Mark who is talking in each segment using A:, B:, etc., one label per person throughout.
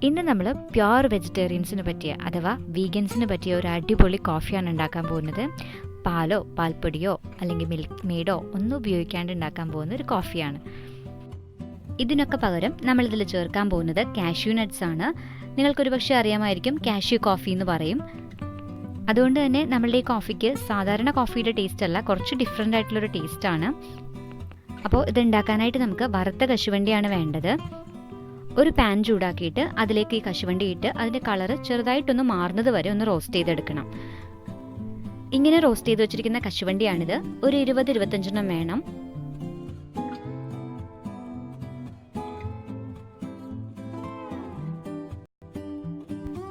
A: ഇന്ന് നമ്മൾ പ്യുവർ വെജിറ്റേറിയൻസിന് പറ്റിയ അഥവാ വീഗൻസിന് പറ്റിയ ഒരു അടിപൊളി കോഫിയാണ് ഉണ്ടാക്കാൻ പോകുന്നത്. പാലോ പാൽപ്പൊടിയോ അല്ലെങ്കിൽ മിൽക്ക് മെയ്ഡോ ഒന്നും ഉപയോഗിക്കാണ്ട് ഉണ്ടാക്കാൻ പോകുന്ന ഒരു കോഫിയാണ്. ഇതിനൊക്കെ പകരം നമ്മളിതിൽ ചേർക്കാൻ പോകുന്നത് കാഷ്യൂ നട്ട്സ് ആണ്. നിങ്ങൾക്കൊരു പക്ഷേ അറിയാമായിരിക്കും, കാഷ്യൂ കോഫി എന്ന് പറയും. അതുകൊണ്ട് തന്നെ നമ്മളുടെ ഈ കോഫിക്ക് സാധാരണ കോഫിയുടെ ടേസ്റ്റ് അല്ല, കുറച്ച് ഡിഫറെൻ്റ് ആയിട്ടുള്ളൊരു ടേസ്റ്റാണ്. അപ്പോൾ ഇത് ഉണ്ടാക്കാനായിട്ട് നമുക്ക് വറുത്ത കശുവണ്ടിയാണ് വേണ്ടത്. ഒരു പാൻ ചൂടാക്കിയിട്ട് അതിലേക്ക് ഈ കശുവണ്ടി ഇട്ട് അതിൻ്റെ കളറ് ചെറുതായിട്ടൊന്ന് മാറുന്നത് വരെ ഒന്ന് റോസ്റ്റ് ചെയ്തെടുക്കണം. ഇങ്ങനെ റോസ്റ്റ് ചെയ്ത് വെച്ചിരിക്കുന്ന കശുവണ്ടിയാണിത്. ഒരു 20-25 വേണം.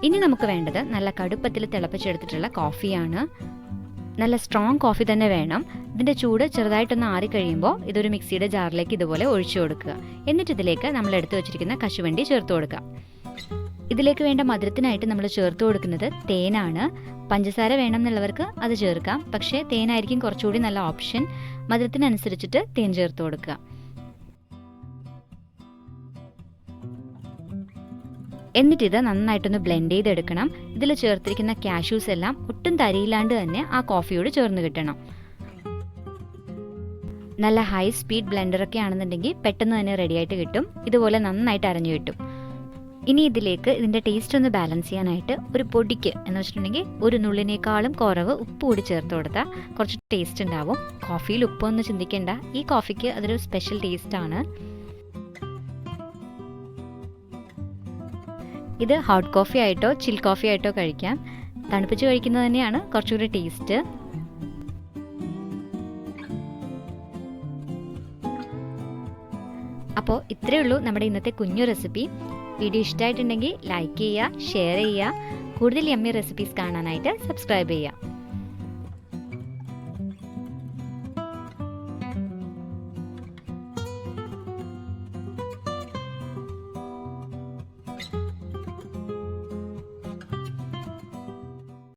A: ഇനി നമുക്ക് വേണ്ടത് നല്ല കടുപ്പത്തിൽ തിളപ്പിച്ചെടുത്തിട്ടുള്ള കോഫിയാണ്. നല്ല സ്ട്രോങ് കോഫി തന്നെ വേണം. ഇതിൻ്റെ ചൂട് ചെറുതായിട്ടൊന്ന് ആറിക്കഴിയുമ്പോൾ ഇതൊരു മിക്സിയുടെ ജാറിലേക്ക് ഇതുപോലെ ഒഴിച്ചു കൊടുക്കുക. എന്നിട്ട് ഇതിലേക്ക് നമ്മൾ എടുത്തു വെച്ചിരിക്കുന്ന കശുവണ്ടി ചേർത്ത് കൊടുക്കുക. ഇതിലേക്ക് വേണ്ട മധുരത്തിനായിട്ട് നമ്മൾ ചേർത്ത് കൊടുക്കുന്നത് തേനാണ്. പഞ്ചസാര വേണം എന്നുള്ളവർക്ക് അത് ചേർക്കാം, പക്ഷേ തേനായിരിക്കും കുറച്ചുകൂടി നല്ല ഓപ്ഷൻ. മധുരത്തിനനുസരിച്ചിട്ട് തേൻ ചേർത്ത് കൊടുക്കുക. എന്നിട്ടിത് നന്നായിട്ടൊന്ന് ബ്ലെൻഡ് ചെയ്തെടുക്കണം. ഇതിൽ ചേർത്തിരിക്കുന്ന കാഷ്യൂസ് എല്ലാം ഒട്ടും തരിയില്ലാണ്ട് തന്നെ ആ കോഫിയോട് ചേർന്ന് കിട്ടണം. നല്ല ഹൈ സ്പീഡ് ബ്ലെൻഡറൊക്കെ ആണെന്നുണ്ടെങ്കിൽ പെട്ടെന്ന് തന്നെ റെഡിയായിട്ട് കിട്ടും. ഇതുപോലെ നന്നായിട്ട് അരഞ്ഞു കിട്ടും. ഇനി ഇതിലേക്ക് ഇതിൻ്റെ ടേസ്റ്റ് ഒന്ന് ബാലൻസ് ചെയ്യാനായിട്ട് ഒരു പൊടിക്ക് എന്ന് വെച്ചിട്ടുണ്ടെങ്കിൽ ഒരു നുള്ളിനേക്കാളും കുറവ് ഉപ്പ് കൂടി ചേർത്ത് കൊടുത്താൽ കുറച്ച് ടേസ്റ്റ് ഉണ്ടാവും. കോഫിയിൽ ഉപ്പൊന്നും ചിന്തിക്കേണ്ട, ഈ കോഫിക്ക് അതൊരു സ്പെഷ്യൽ ടേസ്റ്റാണ്. ഇത് ഹോട്ട് കോഫി ആയിട്ടോ ചിൽ കോഫി ആയിട്ടോ കഴിക്കാം. തണുപ്പിച്ച് കഴിക്കുന്നത് തന്നെയാണ് കുറച്ചുകൂടി ടേസ്റ്റ്. അപ്പോൾ ഇത്രയേ ഉള്ളൂ നമ്മുടെ ഇന്നത്തെ കുഞ്ഞു റെസിപ്പി. വീഡിയോ ഇഷ്ടമായിട്ടുണ്ടെങ്കിൽ ലൈക്ക് ചെയ്യുക, ഷെയർ ചെയ്യുക. കൂടുതൽ യമ്മി റെസിപ്പീസ് കാണാനായിട്ട് സബ്സ്ക്രൈബ് ചെയ്യുക.